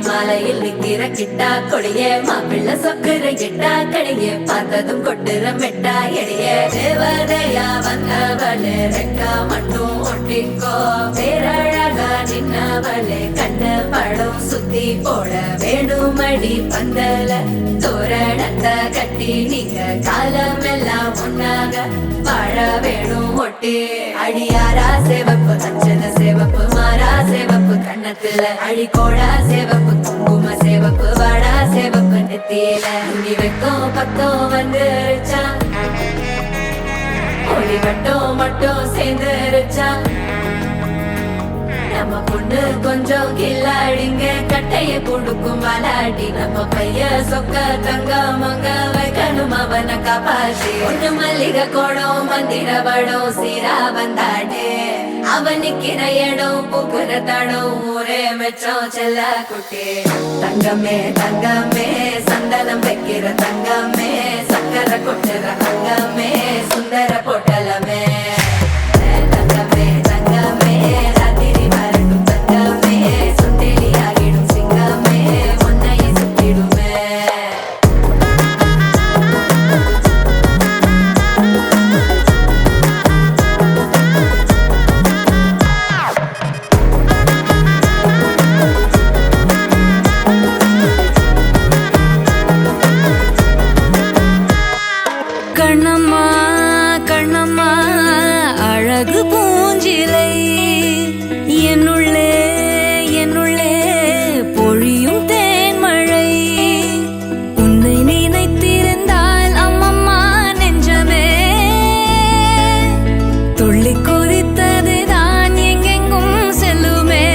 மாலையில் நிக்கிற கிட்டா கொடிய மாப்பிள்ள சொக்குற கிட்டா கடிய பார்த்ததும் கொட்டுற மெட்டா எடிய தேவதையா வந்தவளே ரெக்கா மட்டும் ஒட்டிக்கோ பேரழகா நின்னவளே கண்ண படம் சுத்தி போட வேணுமடி பந்தல தோரணத்தை கட்டி நீங்க காலமெல்லாம் ஒன்னாக வாழ வேணும் ஒட்டி அடியாரா சேவப்பு அச்சத சேவப்பு மாறா சேவப்பு கண்ணத்துல அடிக்கோடா சேவப்பு குங்கும சேவப்பு வாடா சேவப்பு நெத்தியில துணி வைக்கும் பக்கம் வந்துருச்சா ஒளி மட்டும் சேர்ந்துருச்சா நம்ம பொண்ணு கொஞ்சம் கில்லாடிங்க கட்டைய கொடுக்கும் வாலாடி நம்ம பைய சொக்க தங்க மங்க வைக்கணும் அவனை காப்பாற்றி ஒண்ணு மல்லிகை கோடம் மந்திர வடம் சீரா வந்தாடே அவன் நிக்கிற இடம் பூக்குற தடம் ஊரே மெச்சம் செல்ல குட்டி தங்கமே தங்கமே சந்தனம் வைக்கிற தங்கமே சக்கரை கொட்டுற தங்கமே சுந்தர பொட்டலமே தங்கமே தங்கமே ராத்திரி வரட்டும் தங்கமே சுண்டெலி ஆகிடும் சிங்கமே உன்னை சுத்திடுமே கண்ணம்மா கண்ணம்மா அழகு பூஞ்சிலை என்னுள்ளே என்னுள்ளே பொழியும் தேன்மழை உன்னை நினைத்திருந்தால் அம்மம்மா நெஞ்சமே துள்ளி கொதித்ததுதான் எங்கெங்கும் செல்லுமே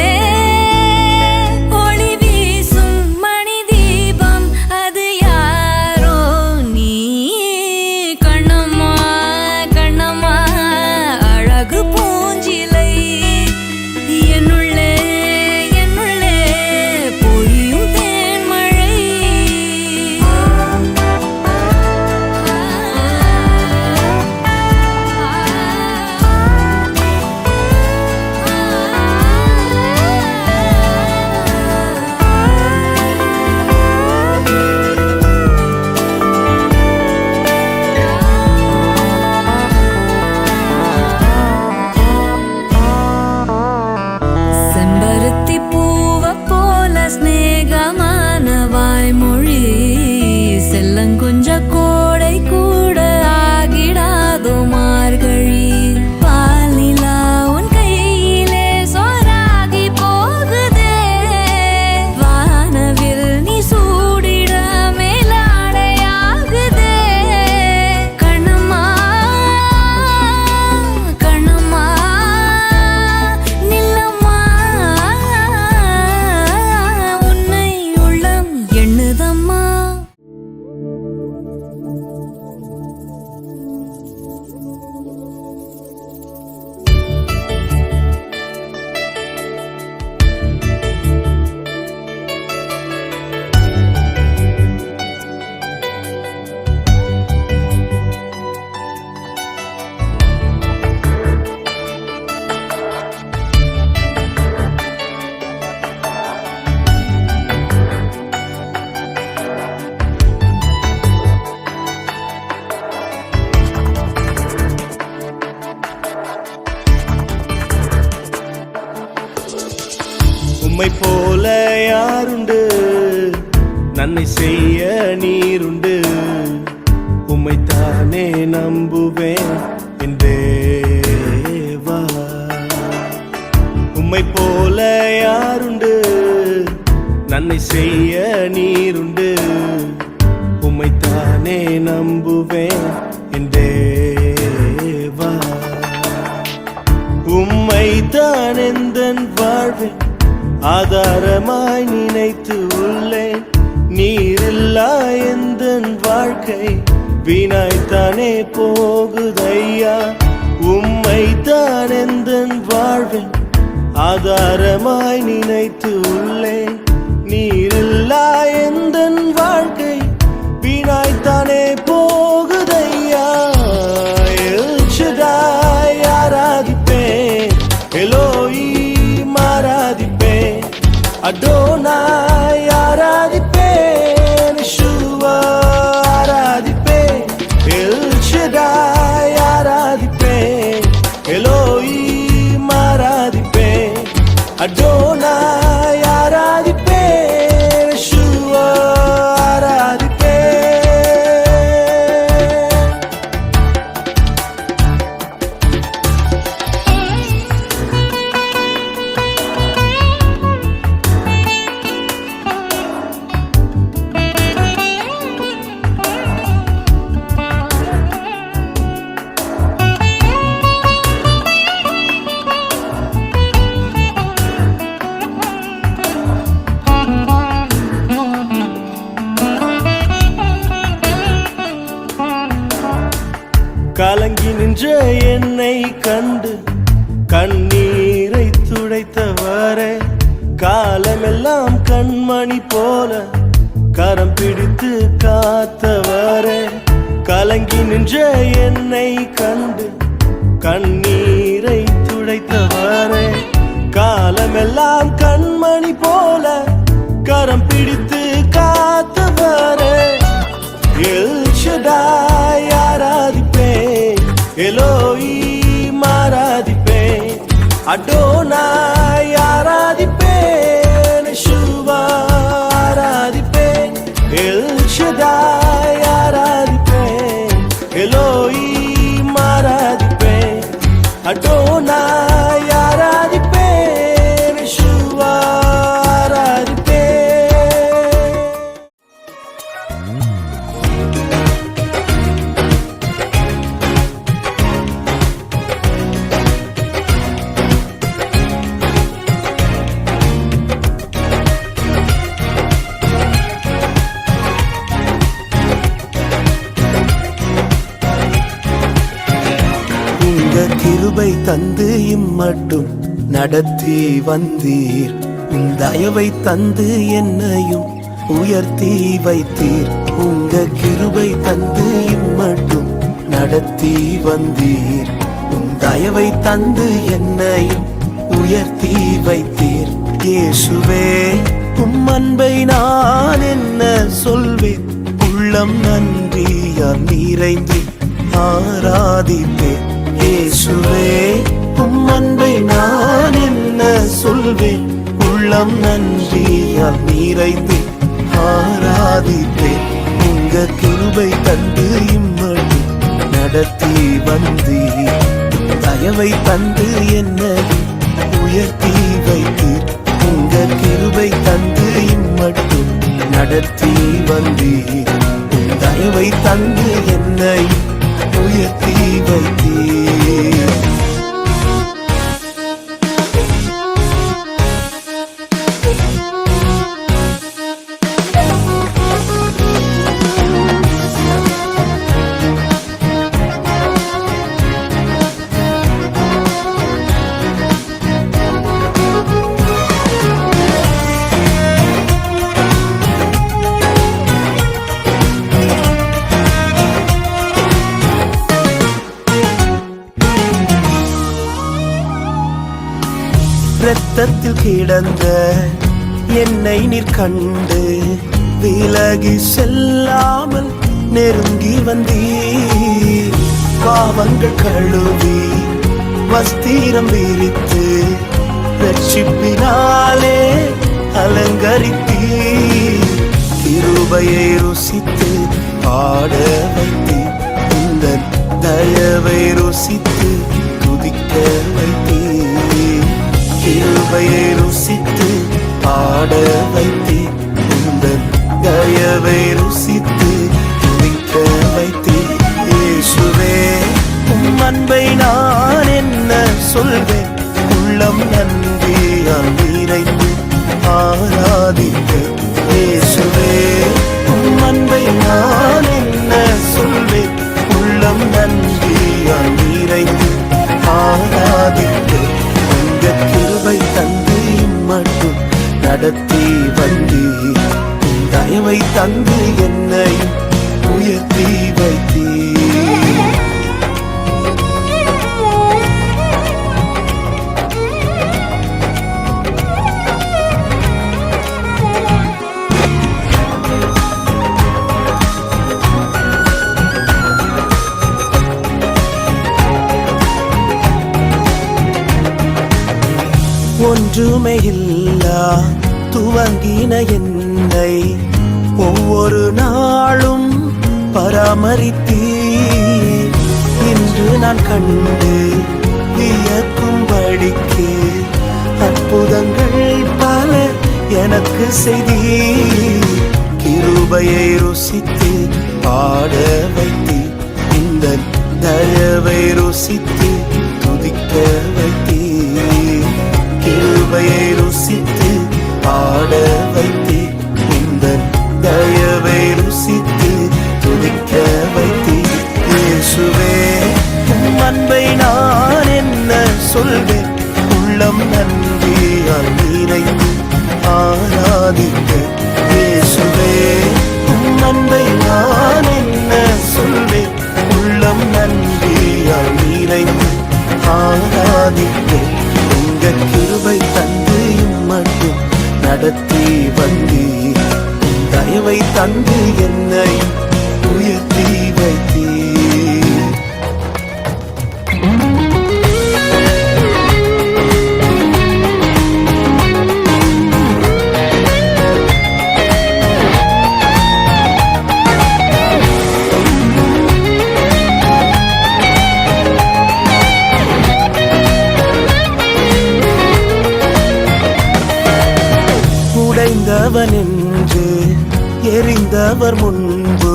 ஒளி வீசும் மணி தீபம் அது யாரோ நீ கண்ணம்மா கண்ணம்மா அழகு பூஞ்சிலை என்னுள்ளே என்னுள்ளே பொழியும் தேன்மழை செம்பருத்தி பூவ போல ஸ்நேகமான வாய்மொழி செல்லங்குஞ்ச கோடை கூட ஆகிடாதோ மார்கழி பாலிலா உன் கையிலே சோறாகி போகுதே வானவில் நீ சூடிட மேலாடையாகுதே கண்ணம்மா கண்ணம்மா நில்லம்மா உன்னை உள்ளம் எண்ணுதம்மா உம்மை போல யாருண்டு நன்மை செய்ய நீருண்டு உம்மைத்தானே நம்புவேன் என் தேவா உம்மை போல யாருண்டு நன்மை செய்ய நீருண்டு உம்மைத்தானே நம்புவேன் என் தேவா ஆதாரமாய் நினைத்து உள்ளேன். நீரில்லா எந்தன் வாழ்க்கை வீணாய்த்தானே போகுதையா. உம்மைத்தான் எந்தன் வாழ்வில் ஆதாரமாய் நினைத்து உள்ளேன். நீரில்லா எந்தன் வாழ்க்கை வீணாய்த்தானே போகுதையா. எல் ஷடாய் ஆராதிப்பேன், எலோஹீம் ஆராதிப்பேன், அடோனாய் ஆராதிப்பேன், யெஷுவா ஆராதிப்பேன், எல் ஷடாய் ஆராதிப்பேன், எலோஹீம் ஆராதிப்பேன், அடோனாய் ஆராதிப்பேன், யெஷுவா ஆராதிப்பேன். கலங்கி நின்ற என்னை கண்டு கண்ணீரை துடைத்தவரே, காலமெல்லாம் கண்மணி போல கரம் பிடித்து காத்தவரே. கலங்கி நின்ற என்னை கண்டு கண்ணீரை துடைத்தவரே, காலமெல்லாம் கண்மணி போல கரம் பிடித்து காத்தவரே. எல் ஷடாய் ஆராதிப்பேன், எலோஹீம் ஆராதிப்பேன், அடோனாய் ஆராதிப்பேன், யெஷுவா ஆராதிப்பேன். எல் ஷடாய் ஆராதிப்பேன், எலோஹீம் ஆராதிப்பேன், அடோனாய் ஆராதிப்பேன், யெஷுவா ஆராதிப்பேன். கிருபை தந்து இம்மட்டும் நடத்தி வந்தீர். தயவை தந்து என்னையும் உயர்த்தி வைத்தீர். உங்க கிருபை தந்து இம்மட்டும் நடத்தி வந்தீர். தயவை தந்து என்னையும் உயர்த்தி வைத்தீர். இயேசுவே, உம் அன்பை நான் என்ன சொல்வேன். உள்ளம் நன்றியால் நிறைந்து ஆராதிப்பேன். இயேசுவே, உம் அன்பை நான் என்ன சொல்வேன். உள்ளம் நன்றியால் நிறைந்து ஆராதிப்பேன். உங்க கிருபை தந்து இம்மடி நடத்தி வந்தீர். தயவை தந்து என்னை உயர்த்தி வைத்தீர். உங்க கிருபை தந்து இம்மட்டும் நடத்தி வந்தீர். தயவை தந்து என்னை உயர்த்தி வைத்தீர். இரத்தத்தில் கிடந்த என்னை நீர் கண்டு விலகி செல்லாமல் நெருங்கி வந்தீர். பாவங்கள் கழுவி வஸ்திரம் விரித்து ரட்சிப்பினாலே அலங்கரித்தீர். கிருபையை ருசித்து பாட வைத்தீர். இந்த தயவை ருசித்து துதிக்க வைத்தீர். கிருபையை ருசித்து பாட வைத்தீர். இந்த தயவை ருசித்து துதிக்க வைத்தீர். இயேசுவே, உம் அன்பை நான் என்ன சொல்வேன். உள்ளம் நன்றியால் நிறைந்து தந்து என்னை உயர்த்தி வைத்தீர். ஒன்றுமே இல்லா துவங்கின என்னை ஒவ்வொரு நாளும் பராமரித்தீர். இன்று நான் கண்டு வியக்கும்படிக்கு அற்புதங்கள் பல எனக்கு செய்தீர். கிருபையை ருசித்து பாட வைத்தீர். இந்த தயவை ருசித்து துதிக்க வைத்தீர். கிருபையை ருசித்து பாட வைத்தீர். இந்த தயவை ருசித்து துதிக்க வைத்தீர். இயேசுவே உம் அன்பை நான் என்ன சொல்வேன். உள்ளம் நன்றியால் நிறைந்து ஆராதிக்க. இயேசுவே உம் அன்பை நான் என்ன சொல்வேன். உள்ளம் நன்றியால் நிறைந்து ஆராதிக்க. உங்க கிருபை தந்து இம்மட்டும் நடத்தி வந்தீர். தயவை தந்து என்னை உயர்த்தி வைத்தீர். உடைந்தவன் என்று எரிந்தவர் முன்பு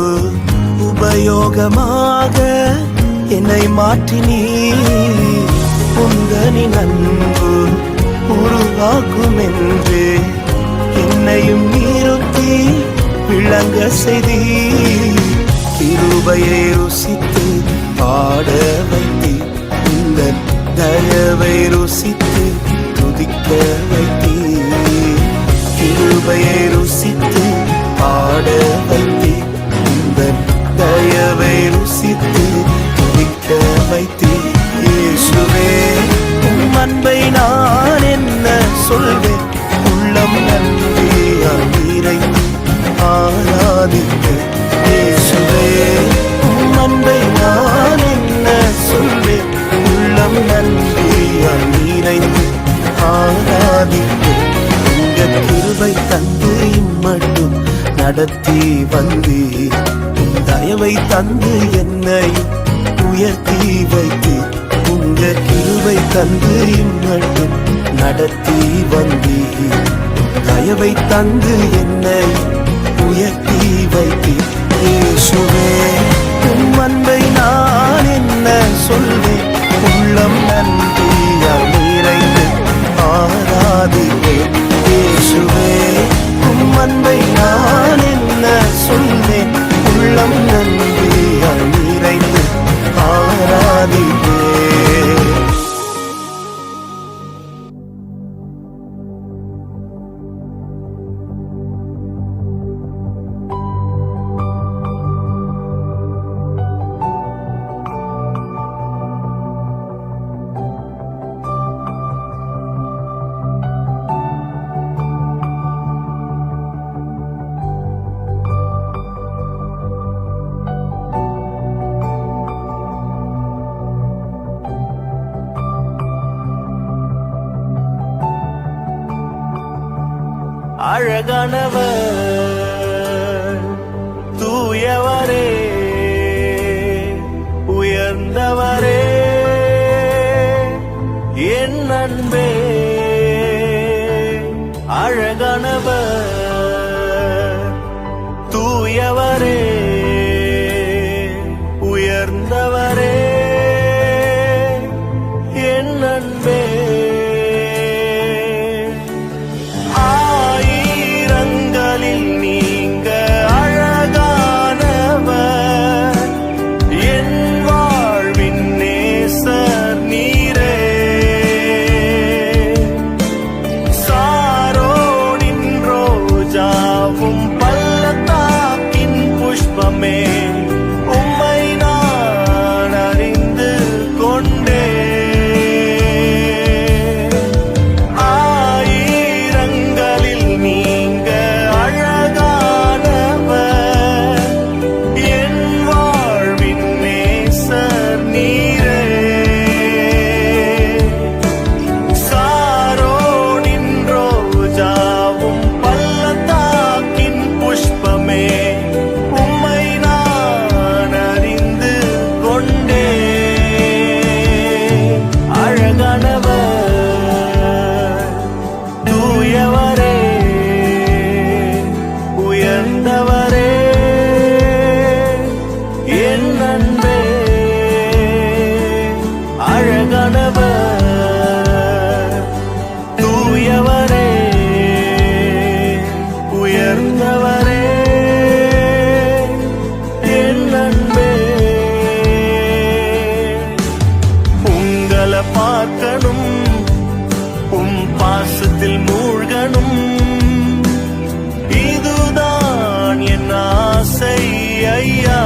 உபயோகமாக என்னை மாற்றினீர். உந்தனின் அன்பு உருவாக்கும் என்று என்னையும் நிறுத்தி விளங்க செய்தீர். கிருபையை ருசித்து பாட வைத்தீர். இந்த தயவை ருசித்து துதிக்க வைத்தீர். கிருபையை ருசித்து பாட வைத்தீர். இந்த தயவை ருசித்து துதிக்க வைத்தீர். இயேசுவே உம் அன்பை நான் என்ன சொல்வேன். உள்ளம் நன்றியால் நிறைந்து ஆராதிக்க. இயேசுவே உம் அன்பை நான் என்ன சொல்வேன். உள்ளம் நன்றியால் நிறைந்து ஆராதிக்க. உங்க கிருபை தந்து இம்மட்டும் நடத்தி வந்தீர். தயவை தந்து என்னை உயர்த்தி வைத்தீர். உங்க கிருபை தந்து இம்மட்டும் நடத்தி வந்தீர். தயவை தந்து என்னை உயர்த்தி வைத்தீர். இயேசுவே உம் அன்பை நான் என்ன சொல்வேன். உள்ளம் நன்றியால் நிறைந்து ஆராதிப்பேன். இயேசுவே உம் அன்பை நான் என்ன சொல்வேன். உள்ளம் நன்றியால் நிறைந்து ஆராதிப்பேன். அழகானவர் தூயவரே உயர்ந்தவரே என் அன்பே. அழகானவர் தூயவரே உயர்ந்தவரே என் அன்பே. நீங்க அழகானவர் என் வாழ்வின் நேசர் நீரே. உங்களை பார்க்கணும், பாசத்தில் மூழ்கணும், இதுதான் என் ஆசை ஐயா.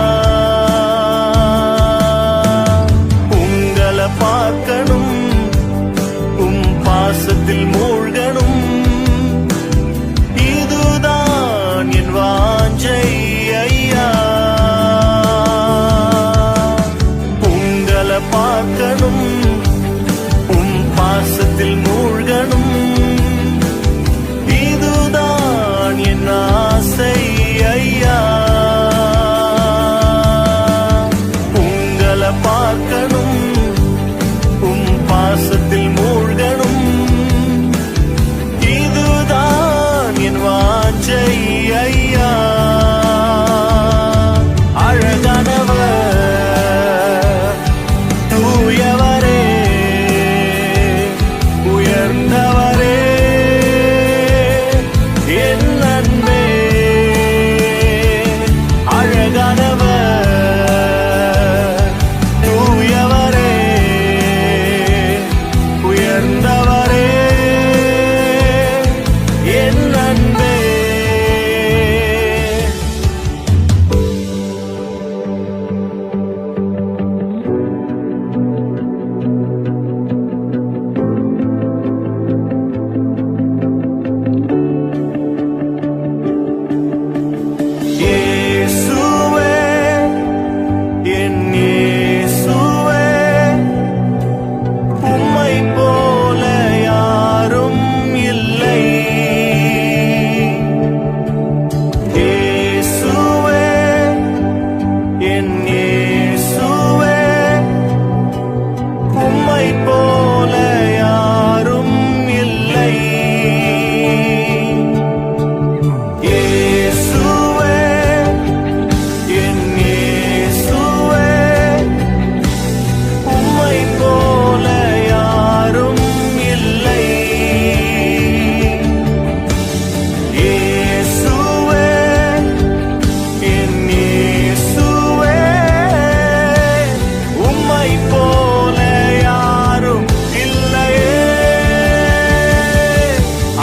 உங்களை பார்க்கணும், பாசத்தில் மூழ்கணும், இதுதான் என் வாஞ்சை ஐயா. உங்களை பார்க்கணும், பாசத்தில் மூழ்கணும், இதுதான் என் ஆசை ஐயா. உங்களை பார்க்கணும், பாசத்தில் மூழ்கணும், இதுதான் என் வாஞ்சை ஐயா. அழகானவர், தூயவரே, உயர்ந்தவரே, என் அன்பே. அழகானவர், தூயவரே, உயர்ந்தவரே, என் அன்பே. இயேசுவே, என் இயேசுவே, உம்மை போல யாரும் இல்லை. இயேசுவே, என் இயேசுவே, உம்மை போல யாரும் இல்லை. இயேசுவே, என் இயேசுவே, உம்மை போல யாரும் இல்லை. இயேசுவே, என் இயேசுவே, உம்மை போல யாரும் இல்லையே.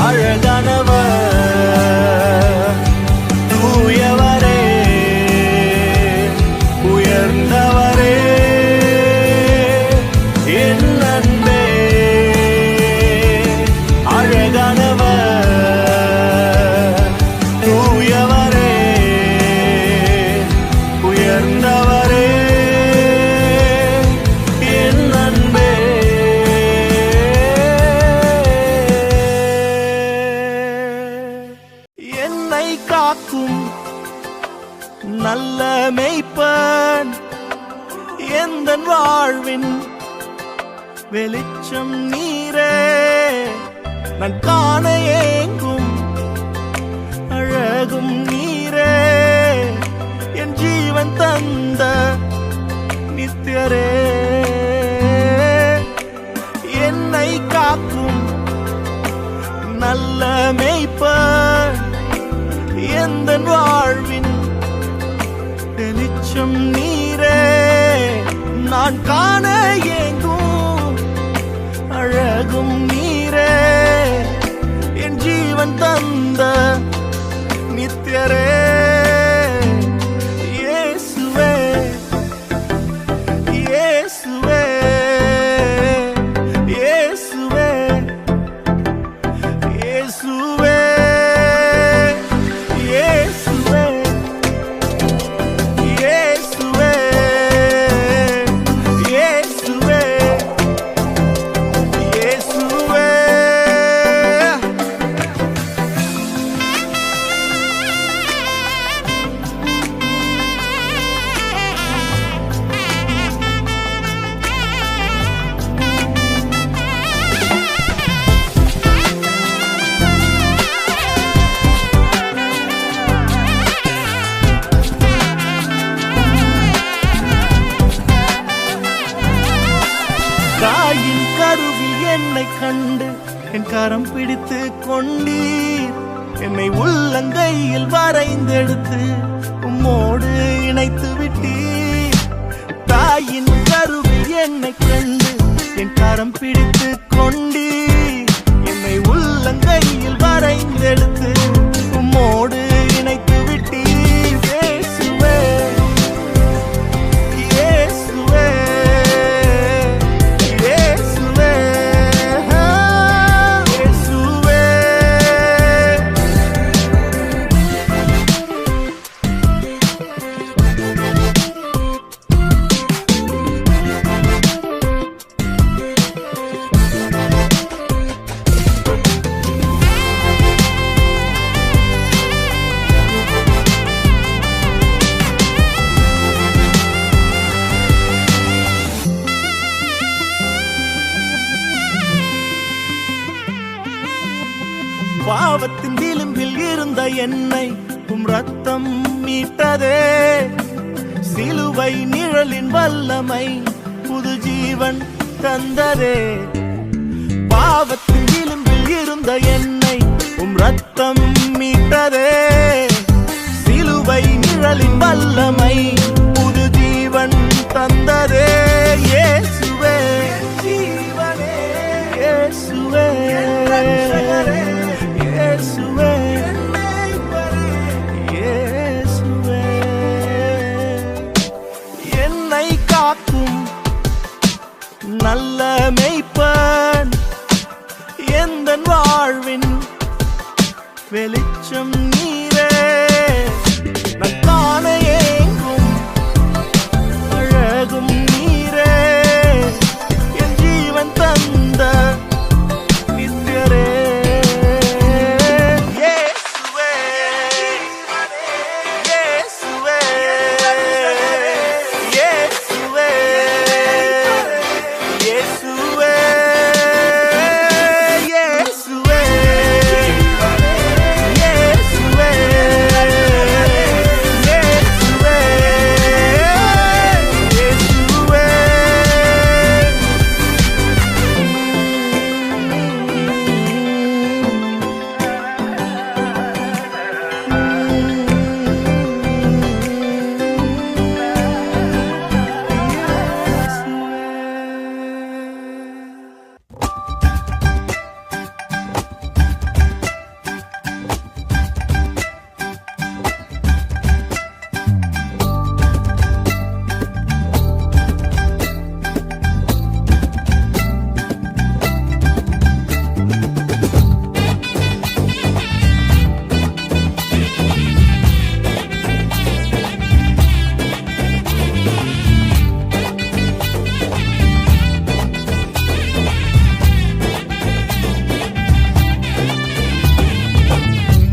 அழகானவர், தூயவரே, உயர்ந்தவரே, என் அன்பே. அழகானவர், தூயவரே, உயர்ந்தவரே, என் அன்பே. என்னை காக்கும் நல்ல மேய்ப்பன், எந்தன் வாழ்வின் வெளிச்சம் நீரே. நான் காண ஏங்கும் அழகும் நீரே, என் ஜீவன் தந்த நித்தியரே. என்னை காக்கும் நல்ல மேய்ப்பன், எந்தன் வாழ்வின் வெளிச்சம் நீரே. நான் காண ஏங்கும் அழகும் நீரே, என் ஜீவன் தந்த நித்தியரே. இயேசுவே, இயேசுவே, இயேசுவே, இயேசுவே, இயேசுவே, இயேசுவே, இயேசுவே, இயேசுவே. தாயின் கருவில் என்னை கண்டு என் கரம் பிடித்து கொண்டீர். என்னை உள்ளங்கையில் வரைந்தெடுத்து உம்மோடு இணைத்து விட்டீர். தாயின் கருவில் என்னை கண்டு என் கரம் கரம் பிடித்து கொண்டி என்னை உள்ளங்கையில் வரைந்தெடுத்து உம்மோடு இணைத்து விட்டி இயேசுவே இயேசுவே இயேசுவே இயேசுவே பாவத்தின் விளிம்பில் இருந்த என்னை உம் ரத்தம் மீட்டதே சிலுவை நிழலின் வல்லமை புது ஜீவன் தந்ததே பாவத்தின் விளிம்பில் இருந்த என்னை உம் ரத்தம் மீட்டதே சிலுவை நிழலின் வல்லமை புது ஜீவன் தந்ததே இயேசுவே ஜீவனே இயேசுவே இயேசுவே இயேசுவே என்னை காக்கும் நல்ல மெய்ப்பன் எந்தன் வாழ்வின் வெளிச்சம் நீரே நான் காண ஏங்கும் அழகும் நீரே என் ஜீவன் தந்த நித்தியரே இயேசுவே இயேசுவே இயேசுவே இயேசுவே இயேசுவே இயேசுவே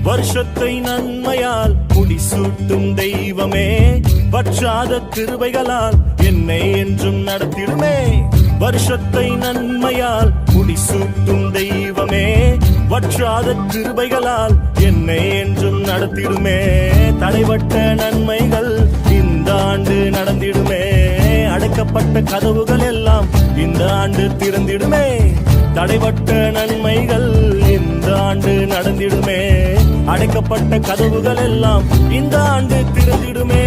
வருஷத்தை நன்மையால் முடிசூட்டும் தெய்வமே வற்றாத கிருபைகளால் என்னை என்றும் நடத்திடுமே வருஷத்தை நன்மையால் முடிசூட்டும் தெய்வமே வற்றாத கிருபைகளால் என்னை என்றும் நடத்திடுமே தடைபட்ட நன்மைகள் இந்த ஆண்டு நடந்திடுமே அடைக்கப்பட்ட கதவுகள் எல்லாம் இந்த ஆண்டு திறந்திடுமே தடைபட்ட நன்மைகள் இந்த ஆண்டு நடந்திடுமே அடைக்கப்பட்ட கதவுகள் எல்லாம் இந்த ஆண்டு திறந்திடுமே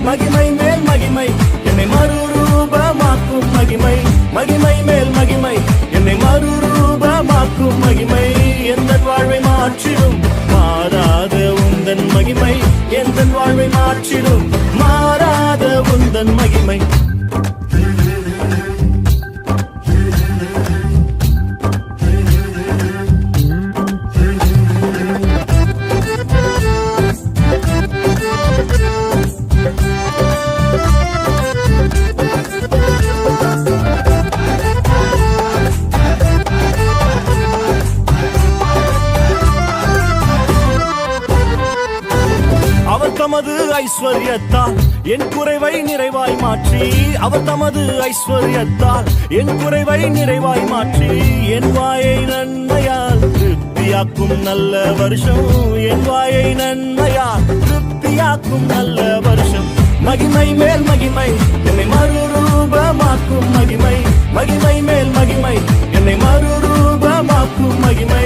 மகிமை மேல் மகிமை என்னை மறுரூபமாக்கும் மகிமை மகிமை மேல் மகிமை என்னை மறுரூபமாக்கும் மகிமை எந்த வாழ்வை மாற்றிடும் மாறாத உந்தன் மகிமை எந்த வாழ்வை மாற்றிடும் மாறாத உந்தன் மகிமை அவர் தமது ஐஸ்வர்யத்தால் என் குறைவை நிறைவாய் மாற்றி அவர் தமது ஐஸ்வர்யத்தால் என் குறைவை நிறைவாய் மாற்றி என் வாயை நன்மையால் திருப்தியாக்கும் நல்ல வருஷம் என் வாயை நன்மையால் திருப்தியாக்கும் நல்ல வருஷம் மகிமை மேல் மகிமை என்னை மறுரூபமாக்கும் மகிமை மகிமை மேல் மகிமை என்னை மறுரூபமாக்கும் மகிமை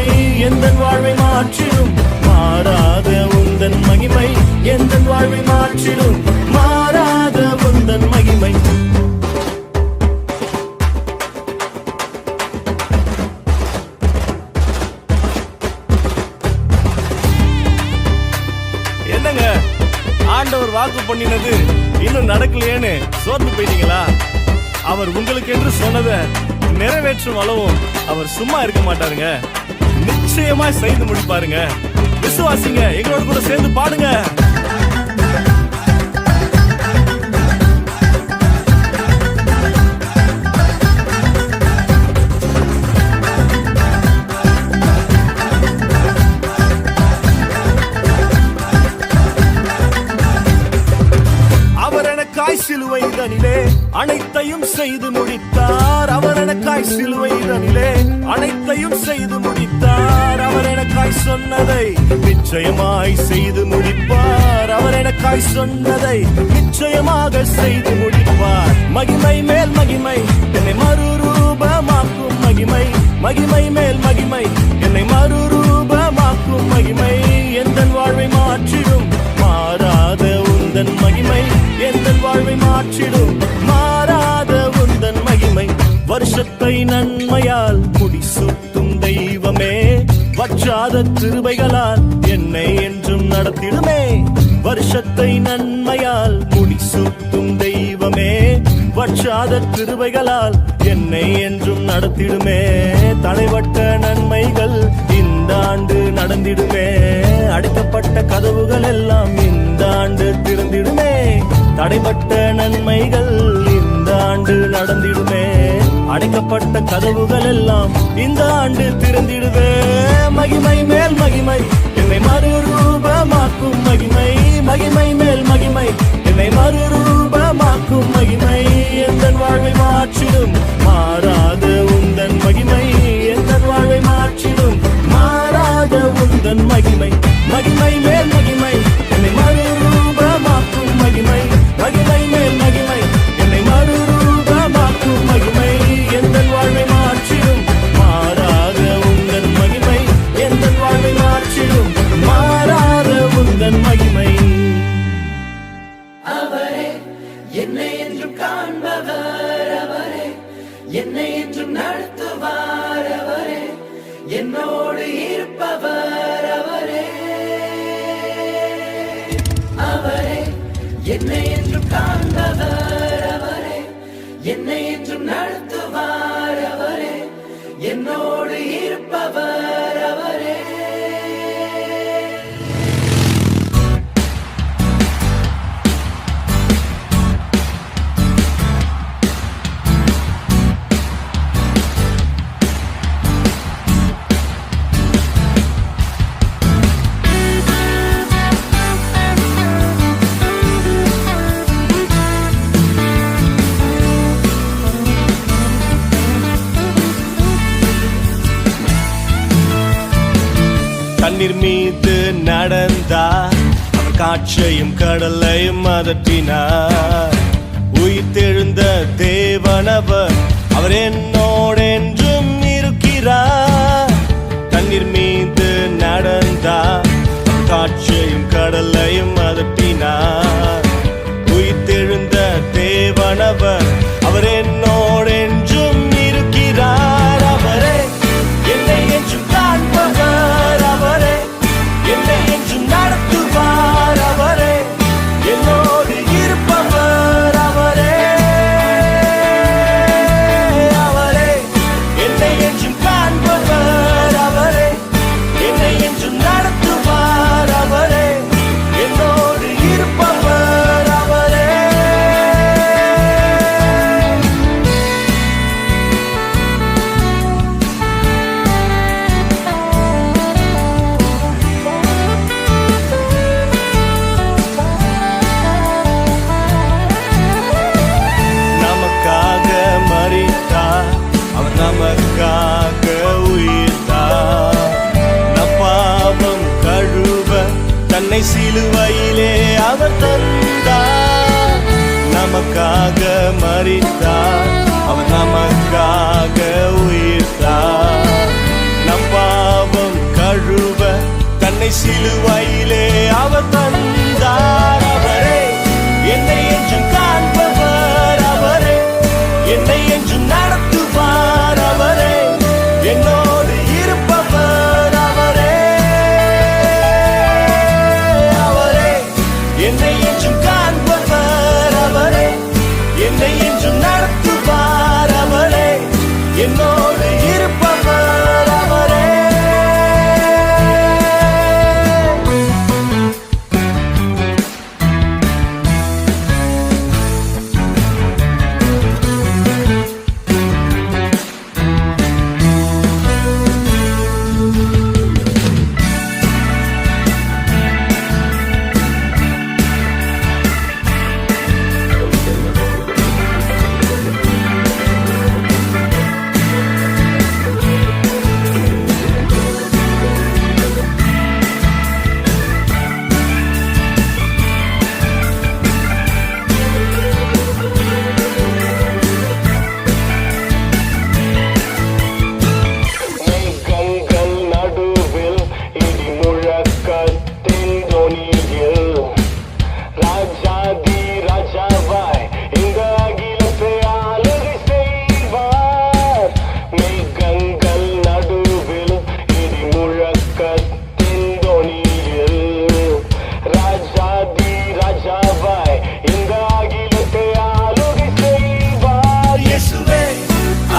எந்த வாழ்வை மாற்றிடும் மாறாத உந்தன் மகிமை எந்த வாழ்வை மாற்றிடும் மாறாத உந்தன் மகிமை வாக்கு பண்ணினது இன்னும் நடக்கலையேன்னு சோர்ந்து போயிட்டீங்களா? அவர் உங்களுக்கு என்று சொன்னதை நிறைவேற்றும் அளவும் அவர் சும்மா இருக்க மாட்டாருங்க. நிச்சயமா செய்து முடிப்பாருங்க. விசுவாசிங்க, எங்களோட கூட சேர்ந்து பாடுங்க. சிலுவைதனிலே அனைத்தையும் செய்து முடித்தார். அவர் எனக்காய் சிலுவைதனிலே அனைத்தையும் செய்து முடித்தார். அவர் எனக்காய் சொன்னதை நிச்சயமாய் செய்து முடிப்பார். அவர் எனக்காய் சொன்னதை நிச்சயமாக செய்து முடிப்பார். மகிமை மேல் மகிமை என்னை மறுரூபமாக்கும் மகிமை, மகிமை மேல் மகிமை என்னை மறுரூபமாக்கும் மகிமை, எந்தன் வாழ்வை மாற்றிடும் மாறாத உந்தன் மகிமை, எந்தன் வாழ்வை மாற்றிடும் மாறாத உந்தன் மகிமை. வருஷத்தை நன்மையால் முடிசூட்டும் தெய்வமே, வற்றாத கிருபைகளால் என்னை என்றும் நடத்திடுமே. வருஷத்தை நன்மையால் முடிசூட்டும் தெய்வமே, வற்றாத கிருபைகளால் என்னை என்றும் நடத்திடுமே. தடைப்பட்ட நன்மைகள் இந்த ஆண்டு நடந்திடுமே. அடைக்கப்பட்ட கதவுகள் எல்லாம் இந்த ஆண்டு திறந்திடுமே. தடைப்பட்ட நன்மைகள் இந்த ஆண்டு நடந்திடுமே. அடைக்கப்பட்ட கதவுகள் எல்லாம் இந்த ஆண்டு திறந்திடுவே. மகிமை மேல் மகிமை என்னை மறுரூபமாக்கும் மகிமை, மகிமை மேல் மகிமை என்னை மறுரூபமாக்கும் மகிமை, எந்தன் வாழ்வை மாற்றிடும் மாறாத உந்தன் மகிமை, எந்தன் வாழ்வை மாற்றிடும் மாறாத உந்தன் மகிமை. மகிமை மேல் மகிமை என்னை மறுரூபமாக்கும் மகிமை, மகிமை மேல் மகிமை என்னை மறுரூபமாக்கும் மகிமை, எந்தன் வாழ்வை மாற்றிடும் மாறாத உந்தன் மகிமை, எந்தன் வாழ்வை மாற்றிடும் மாறாத உந்தன் மகிமை. அவரே என்னை என்றும் காண்பவர், அவரே என்னை என்றும் நடத்துவார், அவரே என்னோடு இருப்பவர், அவரே அவரே என்னை என்றும் காண்பவர், அவரே என்னை என்றும் நடத்துவார், அவரே என்னோடு இருப்பவர், அவரே. தண்ணீர் மீது நடந்தார், அவர் காற்றையும் கடலையும் அதட்டினார். உயிர்த்தெழுந்த தேவனவர், அவர் என்னோடென்றும் இருக்கிறார். தண்ணீர் மீது நடந்தார், காற்றையும் கடலையும் அதட்டினார். உயிர்த்தெழுந்த தேவனவர், அவர் என்னோடென்றும் இருக்கிறார். அவரே என்னை என்றும் காண்பவர், அவரே என்னை என்றும் நடத்துவார், அவரே என்னோடு இருப்பவர், அவரே அவரே என்னை என்றும் காண்பவர், அவரே என்னை என்றும் நடத்துவார், அவரே என்னோடு இருப்பவர், அவரே. நமக்காக மரித்தார், அவர் நமக்காக உயிர்த்தார். நம் பாவம் கழுவ தன்னை சிலுவையிலே அவர் தந்தார். நமக்காக மரித்தார், அவர் நமக்காக உயிர்த்தார். நம் பாவம் கழுவ தன்னை சிலுவையிலே அவர் தந்தார். அவரே என்னை என்றும் காண்பவர், அவரே என்னை என்றும் நடத்துவார், அவரே என்னோடு இருப்பவர், அவரே அவரே என்னை என்றும் காண்பவர், என்னோடு இருப்பவர் அவரே.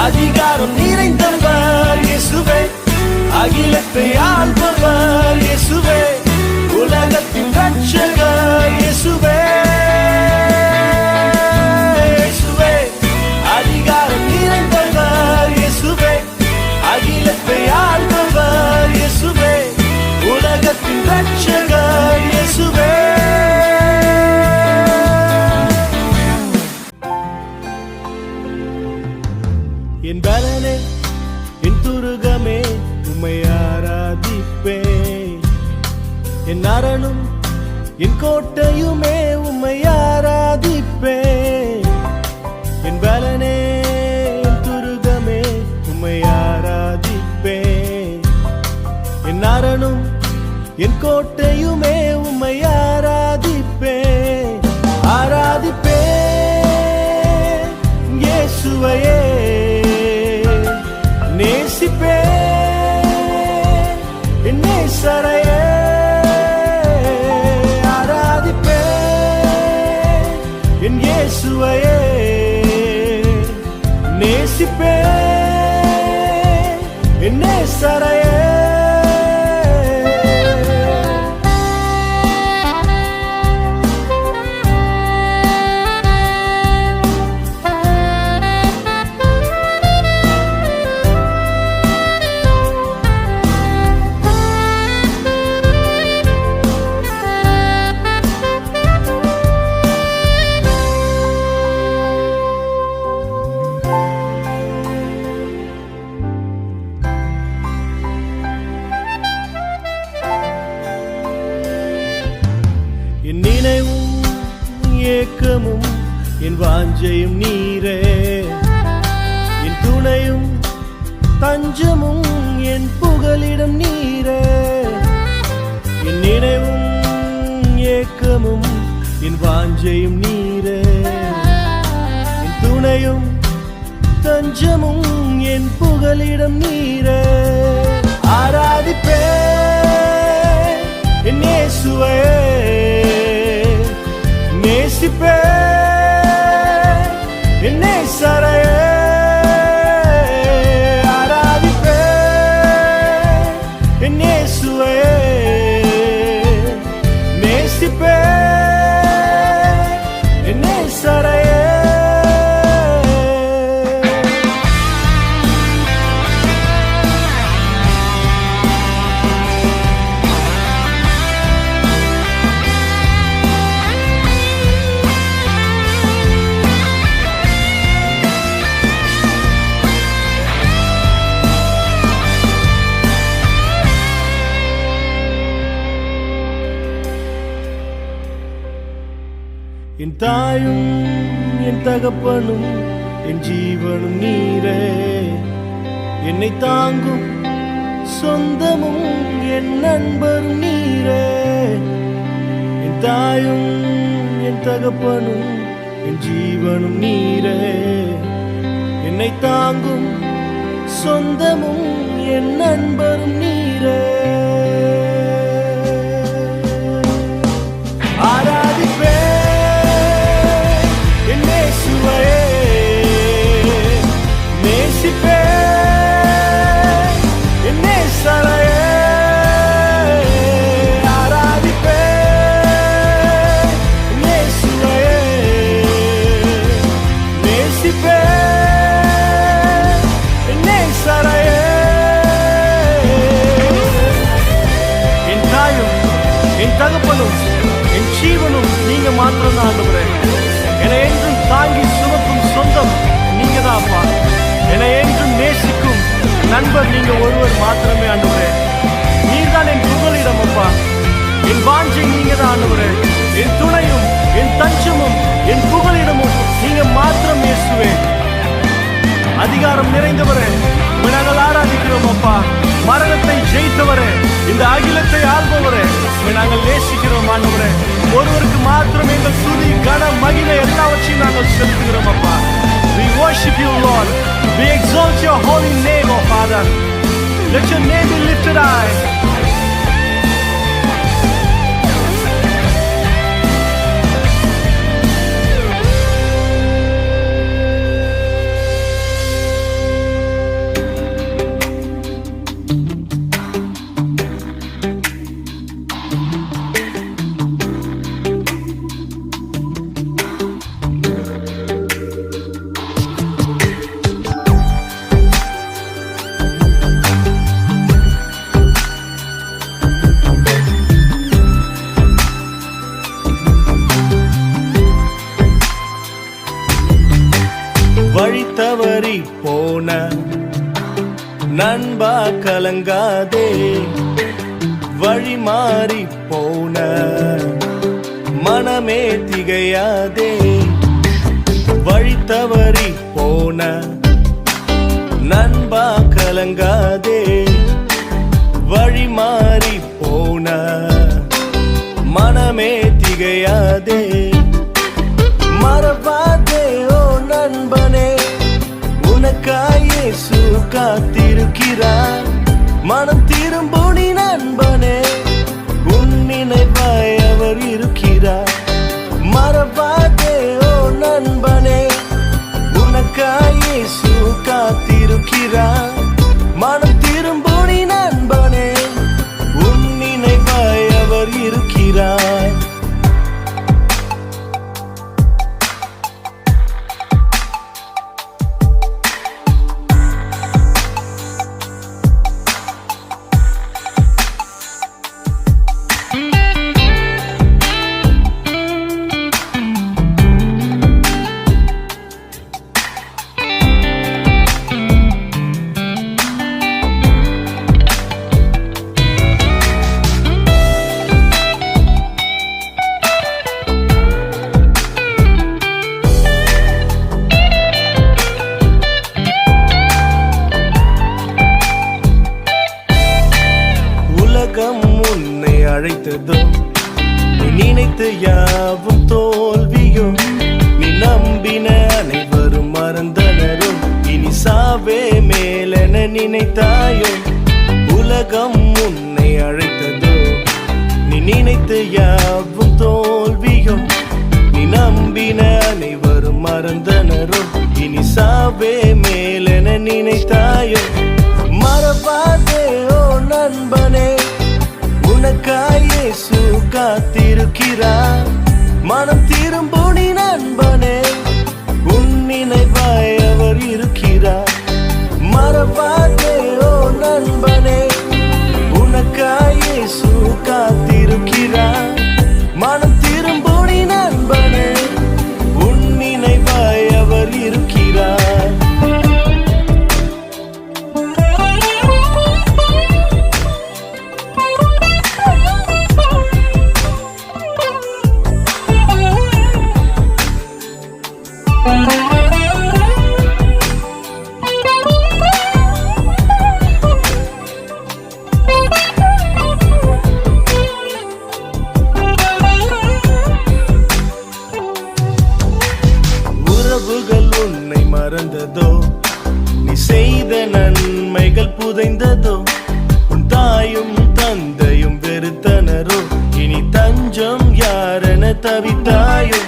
அதிகாரம் நிறைந்தவர் இயேசுவே, அகிலத்தை ஆள்பவர் இயேசுவே, உலகத்தின் ரட்சகர் இயேசுவே. இயேசுவே அதிகாரம் நிறைந்தவர் இயேசுவே, அகிலத்தை ஆள்பவர் இயேசுவே, உலகத்தின் ரட்சகர் இயேசுவே. என் பலனே என் துருகமே உம்மை ஆராதிப்பேன், என் அரணும் என் கோட்டையுமே உம்மை ஆராதிப்பேன். என் பலனே என் துருகமே உம்மை ஆராதிப்பேன், என் அரணும் என் கோட்டையுமே உம்மை ஆராதிப்பேன். ஆராதிப்பேன் இயேசுவையே, நேசிப்பேன் என் நேசரையே. ஆராதிப்பேன் என் இயேசுவையே, நேசிப்பேன் என் நேசரையே. என் நினைவும் ஏக்கமும் என் வாஞ்சையும் நீரே, என் துணையும் தஞ்சமும் என் புகலிடம் நீரே. என் நினைவும் ஏக்கமும் என் வாஞ்சையும் நீரே, என் துணையும் தஞ்சமும் என் புகலிடம் நீரே. ஆராதிப்பேன் என் இயேசுவையே, நேசிப்பேன் என் நேசரையே. ஆராதிப்பேன் என் இயேசுவையே, நேசிப்பேன் என் நேசரையே. என் தாயும் என் தகப்பனும் என் ஜீவனும் நீரே, என்னை தாங்கும் சொந்தமும் என் நண்பரும் நீரே. என் தாயும் என் தகப்பனும் என் ஜீவனும் நீரே, என்னை தாங்கும் சொந்தமும் என் நண்பரும் நீரே. ஆராதிப்பேன் என் இயேசுவையே, நேசிப்பேன் என் தகப்பனும் என் ஜீவனும் நீங்க மாத்திரம் தான் ஆண்டவரே. என்னை என்றும் தாங்கி சுமக்கும் சொந்தம் நீங்க தான் அப்பா. என்னை என்றும் நேசிக்கும் நண்பர் நீங்க ஒருவர் மாத்திரமே ஆண்டவரே. நீர்தான் என் புகலிடம் அப்பா. என் வாஞ்சை நீங்க தான் ஆண்டவரே. என் துணையும் என் தஞ்சமும் என் புகலிடமும் நீங்க மாத்திரம் இயேசுவே. அதிகாரம் நிறைந்தவரே, நாங்கள் ஆராதிக்கிறோம் அப்பா. மரணத்தை ஜெயித்தவரே, இந்த அகிலத்தை ஆள்பவரே, நாங்கள் நேசிக்கிறோம் ஆண்டவரே. ஒருவருக்கு மாத்திரம் எங்கள் துதி கன மகிமை எல்லாவற்றையும் நாங்கள் செலுத்துகிறோம் அப்பா. We worship you, Lord. We exalt your holy name, O Father. Let your name be lifted high. வழி தவறி போன நண்பா கலங்காதே, வழி மாறி போன மனமே திகையாதே. வழி தவறி போன நண்பா கலங்காதே, வழி மாறி போன மனமே திகையாதே. மறவாதே ஓ நண்பனே, உனக்காய் இயேசு காத்திருக்கிறார். மனம் திரும்புனி நண்பனே, உன் நினைவாய் அவர் இருக்கிறார். மறவாதே ஓ நண்பனே, உனக்காய் இயேசு காத்திருக்கிறார். மனம் திரும்புனி நண்பனே, உன் நினைவாய் அவர் இருக்கிறார். உன்னை அழைத்ததோ, நீ நினைத்து யாவும் தோல்வியோ. நீ நம்பின அனைவரும் மறந்தனரோ, இனி சாவே மேலென நினைத்தாயோ. உலகம் உன்னை அழைத்ததோ, நீ நினைத்து யாவும் தோல்வியோ. நீ நம்பின அனைவரும் மறந்தனரோ, இனி சாவே மேலென நினைத்தாயோ. மறவாதே ஓ நண்பனே, உனக்காய் இயேசு காத்திருக்கிறார். மனம் திரும்புனி நண்பனே, உன் நினைவாய் அவர் இருக்கிறார். மறவாதே ஓ நண்பனே, உனக்காய் இயேசு காத்திருக்கிறார். மனம் திரும்புனி நண்பனே, உன் நினைவாய் அவர் இருக்கிறார். உறவுகள் உன்னை மறந்ததோ, நீ செய்த நன்மைகள் புதைந்ததோ. உன் தாயும் தந்தையும் வெறுத்தனரோ, இனி தஞ்சம் யாரென தவித்தாயோ.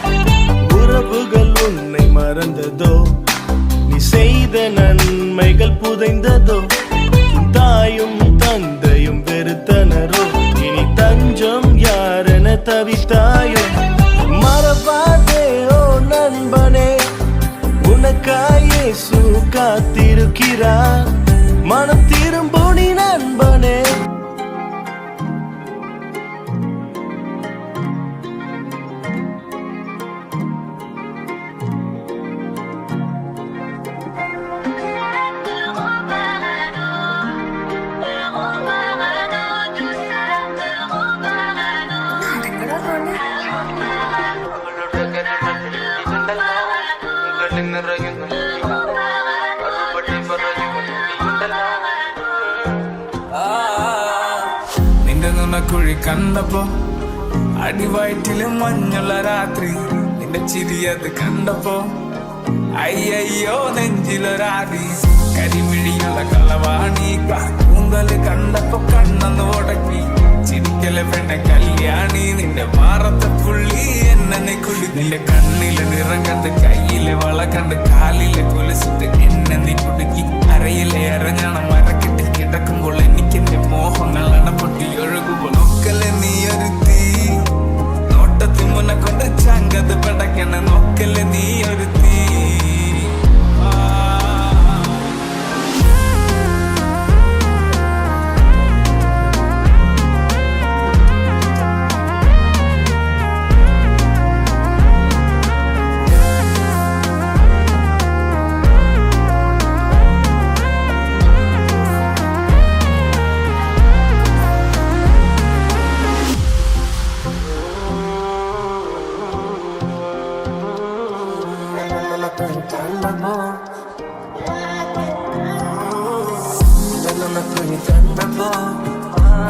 உறவுகள் உன்னை மறந்ததோ, நீ செய்த நன்மைகள் புதைந்ததோ. உன் தாயும் தந்தையும் வெறுத்தனரோ, இனி தஞ்சம் யாரென தவித்தாயோ. மறவாதே ஓ நண்பனே, உனக்காய் இயேசு காத்திருக்கிறார். மனம் திரும்புனி நண்பனே. മൂന്നക്കുഴി കണ്ടപ്പോ അടിവയറ്റില് മഞ്ഞുള്ള രാത്രി നിന്റെ ചിരിയത് കണ്ടപ്പോ അയ്യോ നെഞ്ചിലൊരാടി കരിമിഴിയുള്ള കളവാണി കൂന്തല് കണ്ടപ്പോ കണ്ണന്ന് ഉടക്കി ചിരിക്കലെ പെണ്ണെ കല്യാണി നിന്റെ മാറത്തെ പുള്ളി എന്നെ കുളി നിന്റെ കണ്ണിലെ നിറം കണ്ട് കയ്യിലെ വള കണ്ട് കാലിലെ കൊലുസിട്ട് എന്നെ നീ കുടുക്കി അരയിലെ അരഞ്ഞണം മരക്കിട്ട് കിടക്കുമ്പോൾ എനിക്ക് എന്റെ മോഹങ്ങൾ അണപ്പൊട്ടി ഒഴുകുമ്പോൾ നോക്കലെ നീ ഒരു തീ നോട്ടത്തിൽ മുന്നെ കൊണ്ട് ചങ്കത് പടക്കണ നോക്കലെ നീ ഒരു തീ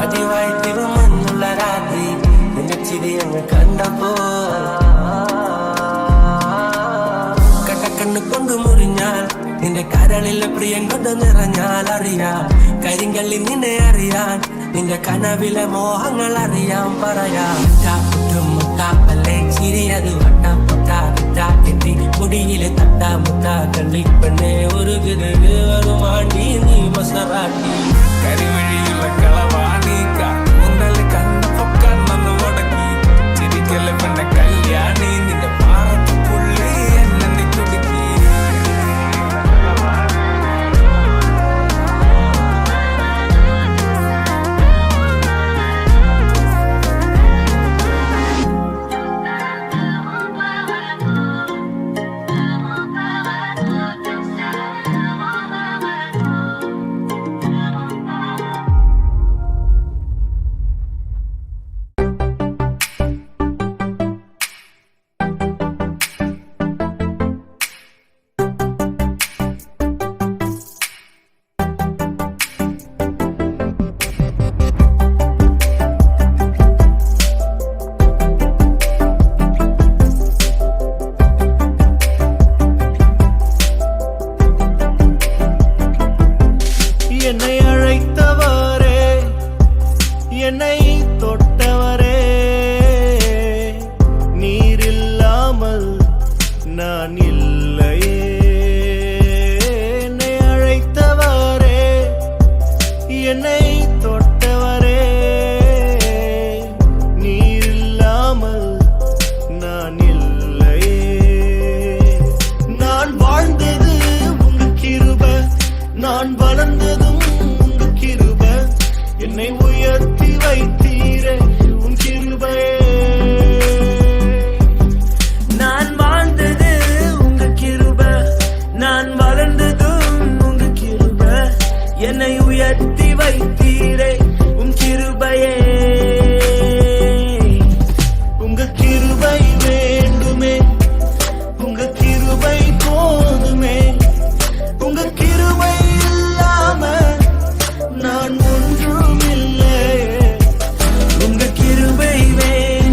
അടിവായിട്ടിരു മഞ്ഞുള്ള രാത്രി നിന്റെ ചിരി അങ്ങ് കണ്ടപ്പോ കട്ടക്കണ്ണ് കൊണ്ട് മുറിഞ്ഞാൽ നിന്റെ കരളിലെ പ്രിയം കൊണ്ട് നിറഞ്ഞാൽ അറിയാം കരിങ്കള്ളി നിന്നെ അറിയാൻ നിന്റെ കനവിലെ മോഹങ്ങൾ അറിയാം പറയാം മുട്ടാപ്പല്ലേ ചിരിയത് വട്ടാപ്പൊട്ടാട്ടി മുടിയിലെ തട്ടാമുട്ടാ കള്ളിപ്പെണ്ണെ ഒരു മാണ്ടി നീ മസറാട്ടി കരിമഴിയുള്ള കളവാണി കൂന്തല് കണ്ടപ്പോ കണ്ണന്ന് മുടക്കി ചിരിക്കലെ പെണ്ണെ കല്യാണി നിന്റെ പാറത്ത് പുള്ളി എന്നെ നീ കുടുക്കി என்னை அழைத்தவரே என்னை தொட்டவரே நீரில்லாமல் நான் இல்லையே என்னை அழைத்தவரே என்னை தொட்டவரே நீரில்லாமல் நான் இல்லையே நான் வாழ்ந்தது உங்க கிருபை நான் வளர்ந்ததும் உங்க கிருபை என்னை உயர்த்தி வைத்தீரே உன் கிருபையே நான் வாழ்ந்தது உங்க கிருபை நான் வளர்ந்ததும் உங்க கிருபை என்னை உயர்த்தி வைத்தீரே உன் கிருபையே உங்க கிருபை வேண்டுமே உங்க கிருபை போதுமே உங்க கிருபை இல்லாம நான் ஒன்றும் இல்லை உங்க கிருபை வேண்டுமே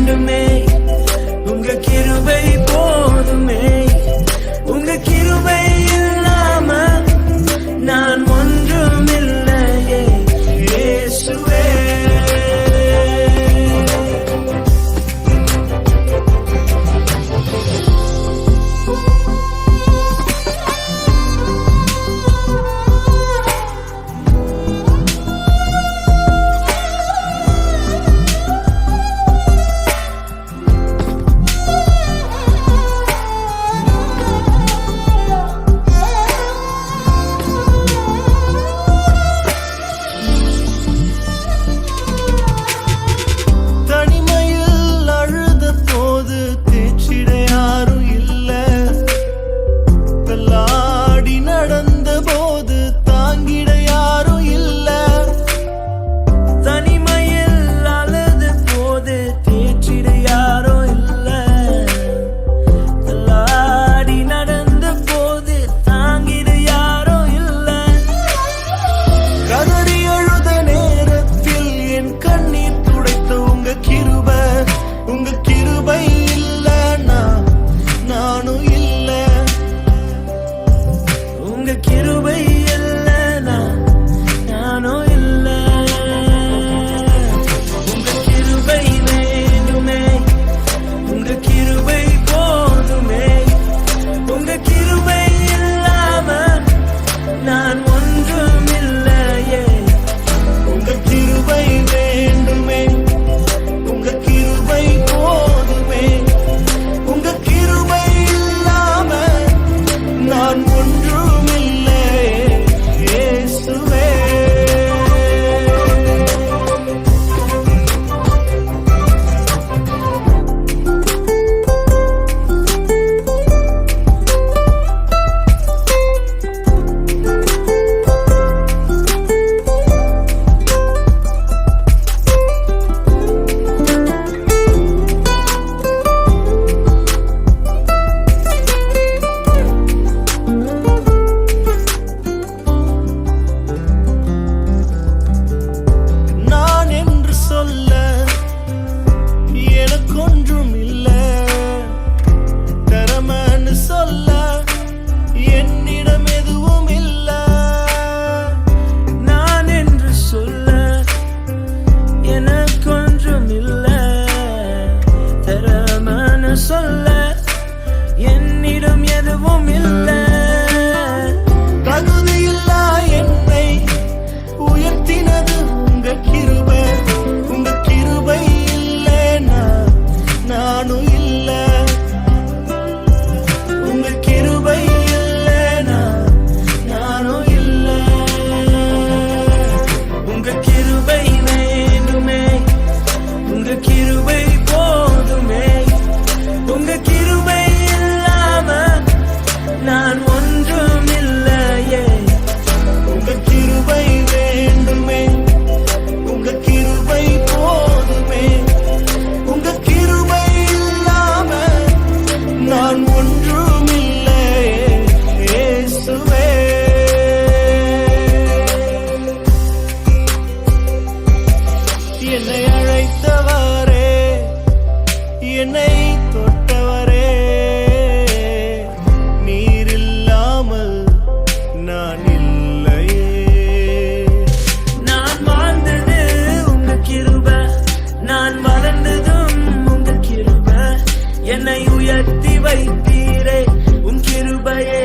உயர்த்தி வைத்தீரே உன் கிருபையே.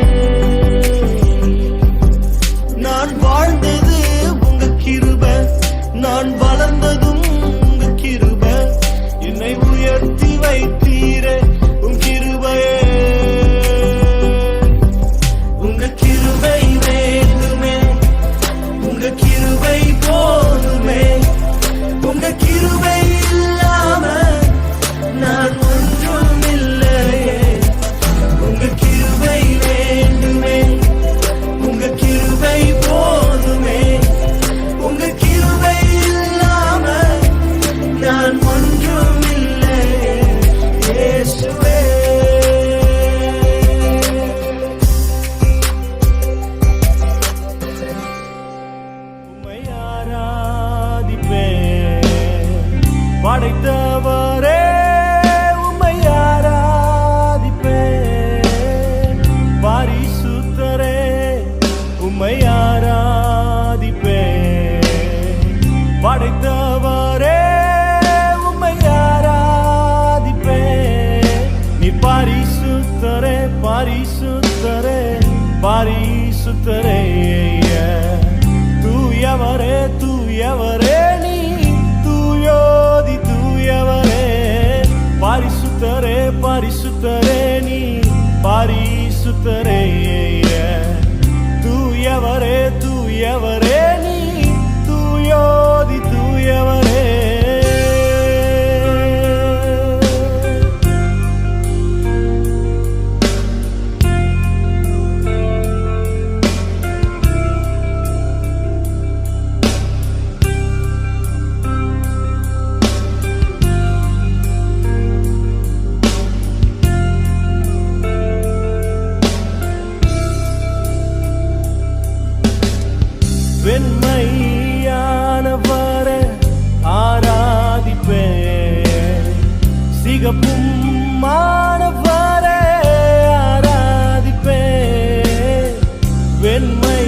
நான் வாழ்ந்தது உங்க கிருபை, நான் வளர்ந்ததும் உங்க கிருபை. என்னை உயர்த்தி வைத்தீரே உன் கிருபையே. உங்க கிருபை வேண்டுமே, உங்க கிருபை போதுமே. உங்க கிருபை இல்லாம நான் ஒன்றும் இல்லையே. உங்க கிருபை வேண்டுமே, உங்க கிருபை போதுமே. உங்க கிருபை இல்லாம நான் ஒன்றும் இல்லையே. இயேசுவே உம்மை ஆராதிப்பேன் படைத்தவரே, உம்மை ஆராதிப்பேன் பரிசுத்தரே, உம்மை ஆராதிப்பேன் படைத்தவரே, உம்மை ஆராதிப்பேன். நீ பரிசுத்தரே பரிசுத்தரே பரிசுத்தரே, தூயவரே தூயவரே, நீ தூயோதி தூயவரே. பரிசுத்தரே பரிசுத்தரே, நீ பரிசுத்தரே. தூயவரே தூயவரே, நீ தூயோதி தூயவரே. வெண்மையானவரே ஆராதிப்பேன், சிகப்பும் மானவரே ஆராதிப்பேன். வெண்மையானவரே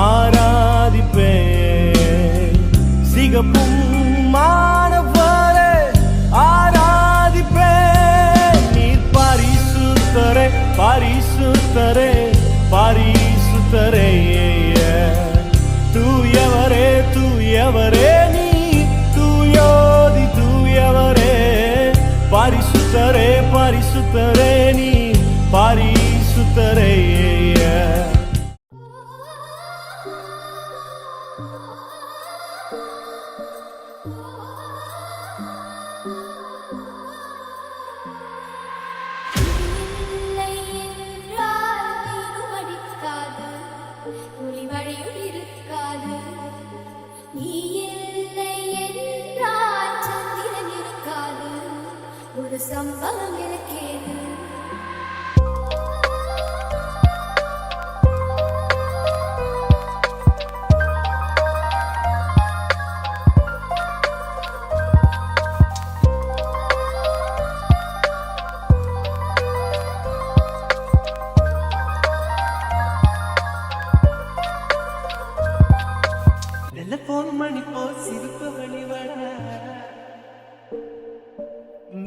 ஆராதிப்பேன், சிகப்பும் மானவரே ஆராதிப்பேன். நீர் பரிசுத்தரே பரிசுத்தரே பரிசுத்தரே, தூயவரே தூயவரே, நீ தூயோதி தூயவரே. பரிசுத்தரே பரிசுத்தரே, நீ பரிசுத்தரே. இல்லை என்றால் நீரும் அடிக்காது, துளி மழையும் இருக்காது. நீ இல்லை என்றால் சந்திரன் இருக்காது, ஒரு சம்பவம் எனக்கேது. டெலிபோன் மணி போல் சிரிப்பு வழிவட,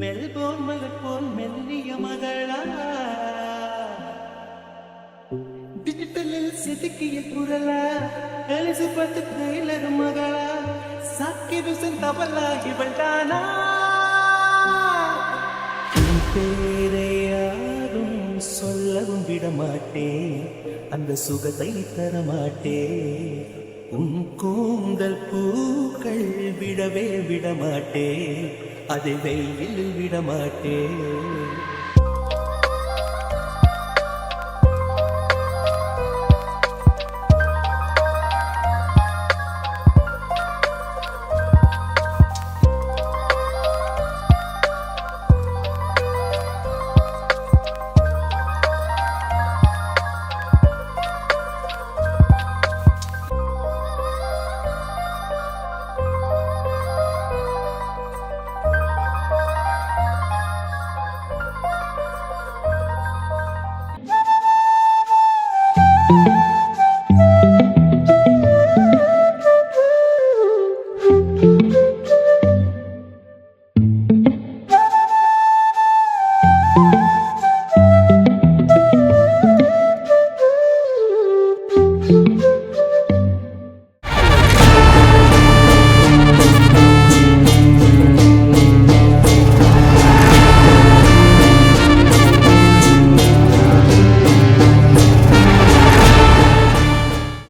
மெல்போன் மலர் போல் மெல்லிய மகளா, டிஜிட்டலில் செதுக்கிய குரலா, எலிசபெத் டெய்லர் மகளா, சாக்கிர் ஹுசைன் தபலா இவள் தானா? உன் பேரை யாரும் சொல்லவும் விடமாட்டேன், அந்த சுகத்தை தரமாட்டேன். உன் கூந்தல் பூக்கள் விடவே விடமாட்டேன், அதை வெயில் விடமாட்டேன். thank you